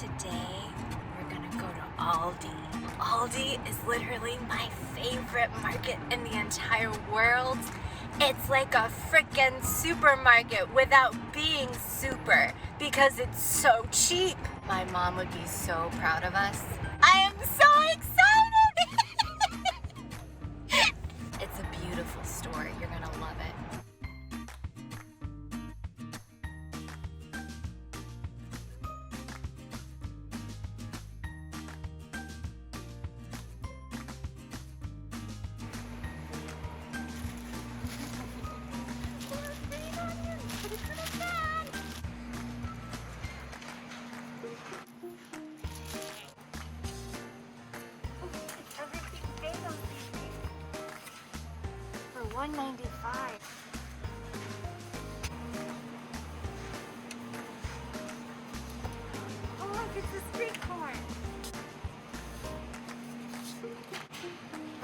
Today, we're gonna go to ALDI. ALDI is literally my favorite market in the entire world. It's like a frickin' supermarket without being super because it's so cheap. My mom would be so proud of us. I am so excited! It's a beautiful store. You're gonna love it. $1.95. Oh look, it's the street corn.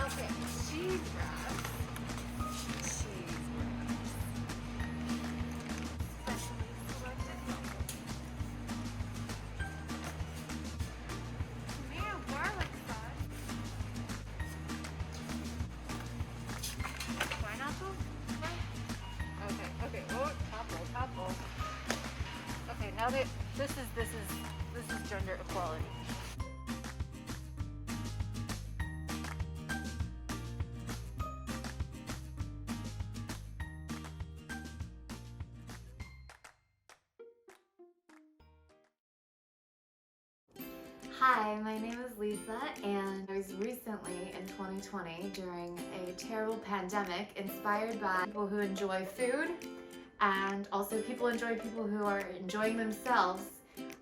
Okay, cheese wraps. Cheese wraps. Specially selected. Tomato garlic sauce. Pineapple? Okay. Oh, topple. Okay, now that this is gender equality. Hi, my name is Lisa, and I was recently in 2020 during a terrible pandemic inspired by people who enjoy food and also people who are enjoying themselves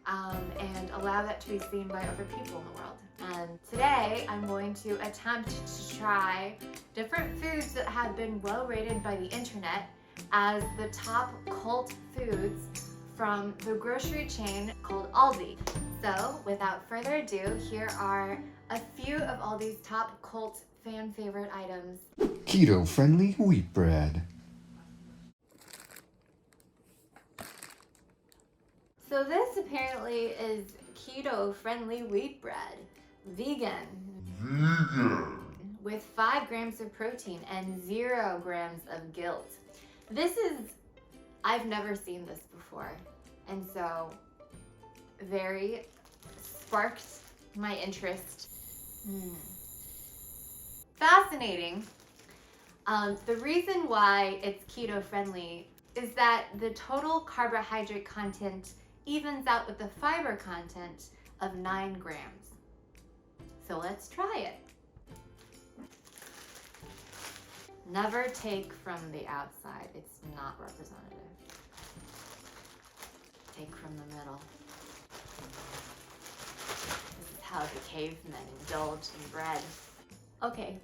and allow that to be seen by other people in the world. And today I'm going to attempt to try different foods that have been well rated by the internet as the top cult foods from the grocery chain called ALDI. So without further ado, here are a few of ALDI's top cult fan favorite items. Keto-friendly wheat bread. So this apparently is keto-friendly wheat bread. Vegan. With 5 grams of protein and 0 grams of guilt. I've never seen this before, and so very sparked my interest. Fascinating. The reason why it's keto friendly is that the total carbohydrate content evens out with the fiber content of 9 grams. So let's try it. Never take from the outside, it's not representative. Take from the middle. This is how the cavemen indulged in bread. Okay,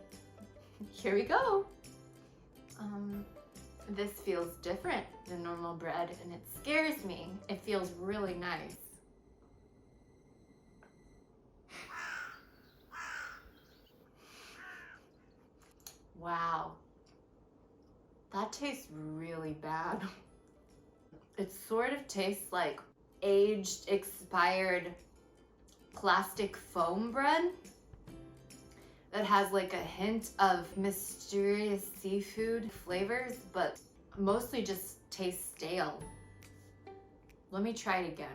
here we go. This feels different than normal bread and it scares me. It feels really nice. Wow, that tastes really bad. It sort of tastes like aged, expired plastic foam bread that has like a hint of mysterious seafood flavors, but mostly just tastes stale. Let me try it again.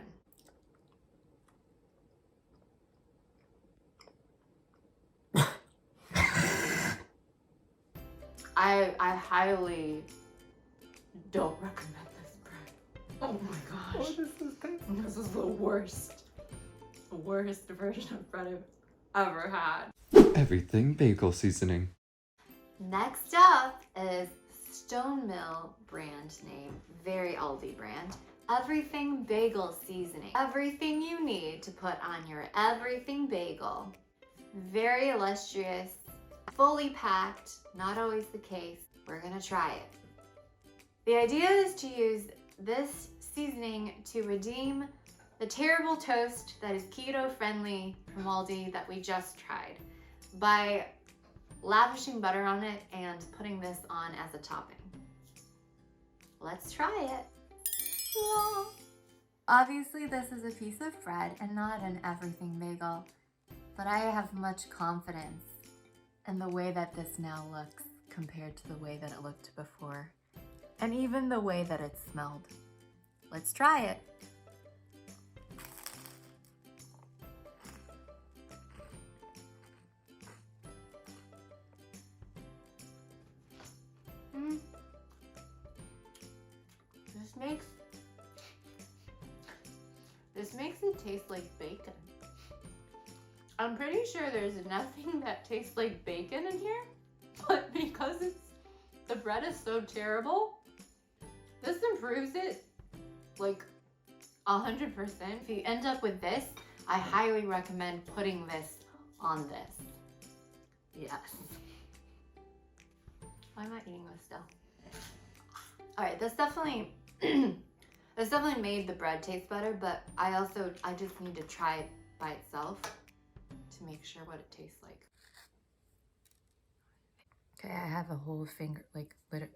I highly don't recommend this bread. Oh my gosh. What is this thing? This is the worst version of bread I've ever had. Everything bagel seasoning. Next up is Stone Mill brand name, very ALDI brand. Everything bagel seasoning. Everything you need to put on your everything bagel. Very illustrious, fully packed, not always the case. We're gonna try it. The idea is to use this seasoning to redeem the terrible toast that is keto friendly from ALDI that we just tried by lavishing butter on it and putting this on as a topping. Let's try it. Obviously, this is a piece of bread and not an everything bagel, but I have much confidence in the way that this now looks compared to the way that it looked before, and even the way that it smelled. Let's try it. This makes it taste like bacon. I'm pretty sure there's nothing that tastes like bacon in here, but because the bread is so terrible, this improves it like 100%. If you end up with this, I highly recommend putting this on this. Yes. Why am I eating this still? All right, this definitely made the bread taste better, but I just need to try it by itself to make sure what it tastes like. Okay, I have a whole finger,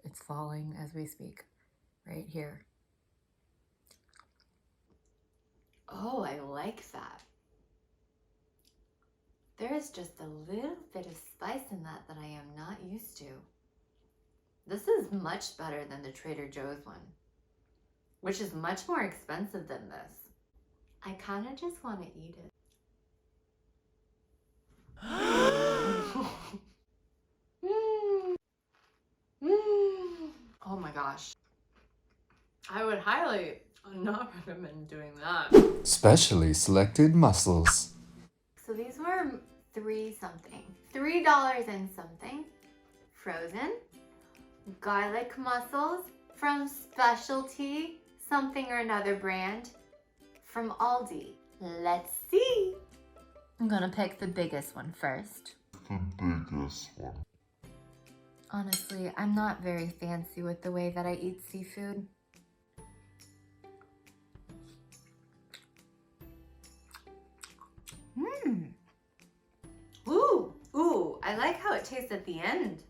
it's falling as we speak, right here. Oh, I like that. There is just a little bit of spice in that I am not used to. This is much better than the Trader Joe's one, which is much more expensive than this. I kind of just want to eat it. Oh my gosh. I would highly not recommend doing that. Specially selected mussels. So these were $3 and something. Frozen. Garlic mussels from Specialty something or another brand from ALDI. Let's see. I'm gonna pick the biggest one first. Honestly, I'm not very fancy with the way that I eat seafood. Ooh, I like how it tastes at the end.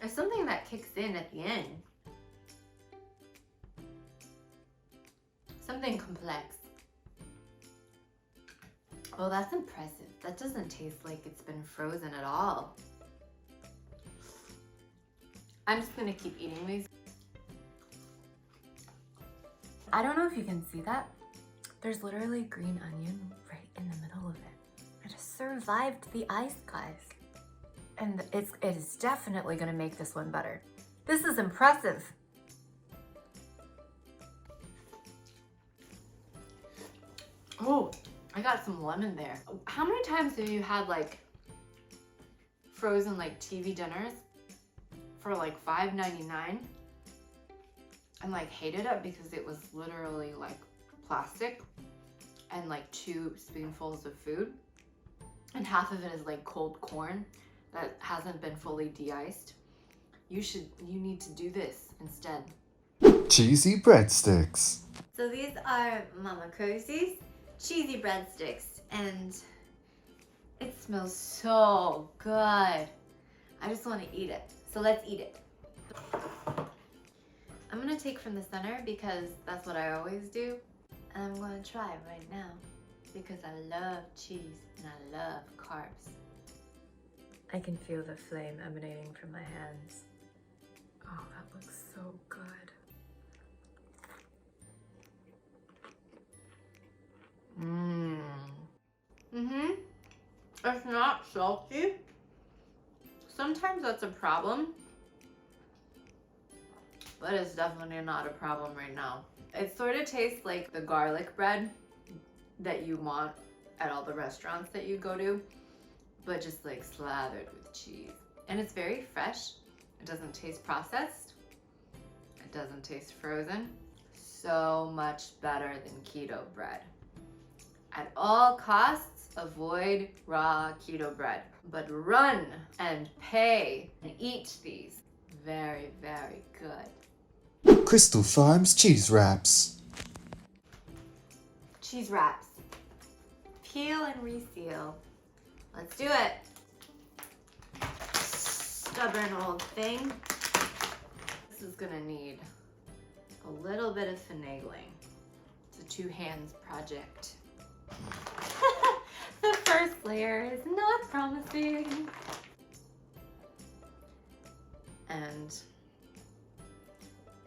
There's something that kicks in at the end. Something complex. Oh, that's impressive. That doesn't taste like it's been frozen at all. I'm just gonna keep eating these. I don't know if you can see that. There's literally green onion right in the middle of it. It has survived the ice, guys. And it is definitely gonna make this one better. This is impressive. Oh, I got some lemon there. How many times have you had like frozen like TV dinners for like $5.99 and like hated it because it was literally like plastic and like 2 spoonfuls of food and half of it is like cold corn that hasn't been fully de-iced? You need to do this instead. Cheesy breadsticks. So these are Mama Cosie's cheesy breadsticks, and it smells so good. I just want to eat it. So let's eat it. I'm gonna take from the center because that's what I always do. And I'm gonna try it right now because I love cheese and I love carbs. I can feel the flame emanating from my hands. Oh, that looks so good. It's not salty. Sometimes that's a problem, but it's definitely not a problem right now. It sort of tastes like the garlic bread that you want at all the restaurants that you go to, but just like slathered with cheese. And it's very fresh. It doesn't taste processed. It doesn't taste frozen. So much better than keto bread. At all costs, avoid raw keto bread, but run and pay and eat these. Very, very good. Crystal Farms cheese wraps. Cheese wraps. Peel and reseal. Let's do it. Stubborn old thing. This is gonna need a little bit of finagling. two hands project. The first layer is not promising. And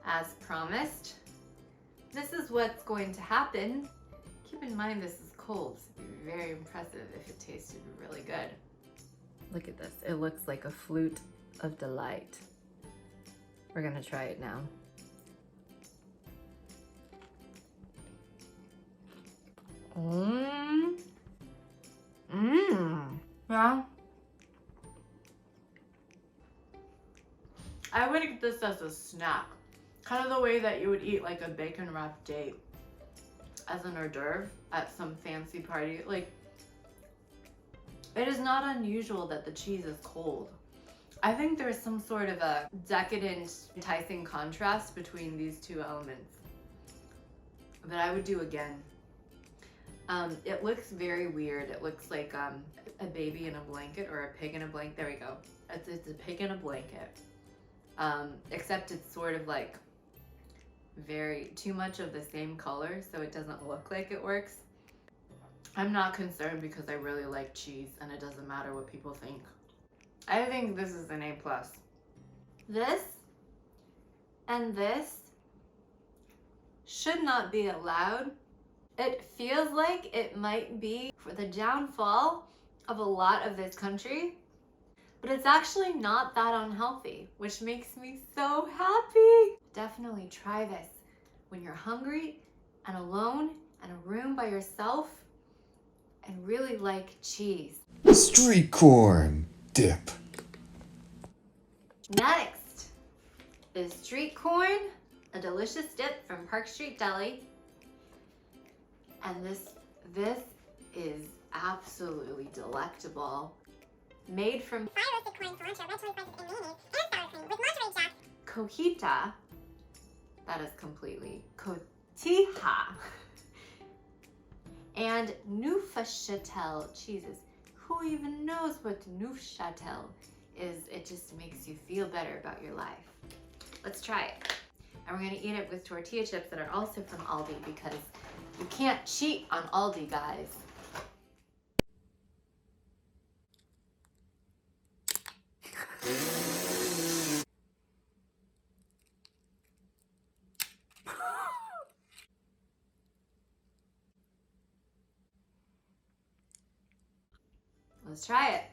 as promised, this is what's going to happen. Keep in mind this is cold, so it'd be very impressive if it tasted really good. Look at this, it looks like a flute of delight. We're gonna try it now. Yeah. I would eat this as a snack. Kind of the way that you would eat like a bacon wrapped date as an hors d'oeuvre at some fancy party. Like, it is not unusual that the cheese is cold. I think there's some sort of a decadent, enticing contrast between these two elements that I would do again. It looks very weird. It looks like a baby in a blanket or a pig in a blanket. There we go. It's a pig in a blanket. Except it's sort of like very too much of the same color, so it doesn't look like it works. I'm not concerned because I really like cheese and it doesn't matter what people think. I think this is an A+. This and this should not be allowed. It feels like it might be for the downfall of a lot of this country, but it's actually not that unhealthy, which makes me so happy. Definitely try this when you're hungry and alone in a room by yourself and really like cheese. Street corn dip. Next is street corn, a delicious dip from Park Street Deli. And this is absolutely delectable. Made from fried roasted corn, cilantro, red chili spices, and mayonnaise, and sour cream with Monterey Jack. cojita. That is completely cotija. And Neufchâtel cheeses. Who even knows what Neufchâtel is? It just makes you feel better about your life. Let's try it. And we're gonna eat it with tortilla chips that are also from Aldi because you can't cheat on Aldi, guys. Let's try it.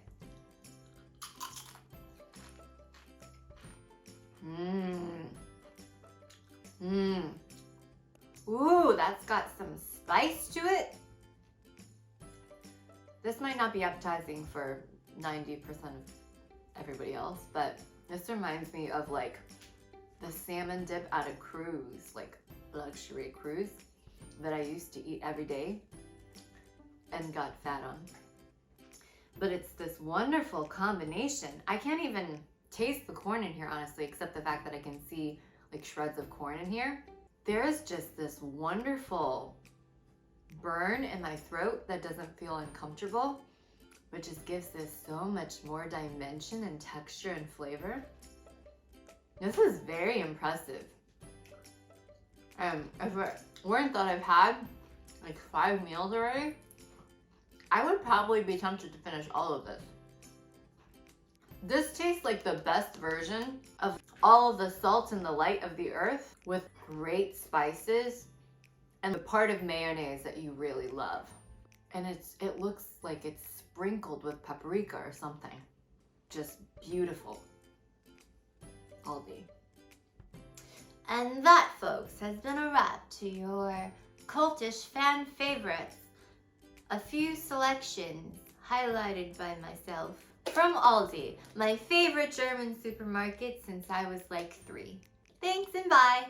Ooh, that's got some spice to it. This might not be appetizing for 90% of everybody else, but this reminds me of like the salmon dip at a cruise, like luxury cruise that I used to eat every day and got fat on. But it's this wonderful combination. I can't even taste the corn in here, honestly, except the fact that I can see like shreds of corn in here. There's just this wonderful burn in my throat that doesn't feel uncomfortable, but just gives this so much more dimension and texture and flavor. This is very impressive. If it weren't that I've had like 5 meals already, I would probably be tempted to finish all of this. This tastes like the best version of all of the salt and the light of the earth with great spices and the part of mayonnaise that you really love. And it looks like it's sprinkled with paprika or something. Just beautiful. Aldi. And that, folks, has been a wrap to your cultish fan favorites. A few selections highlighted by myself from Aldi, my favorite German supermarket since I was like 3. Thanks and bye!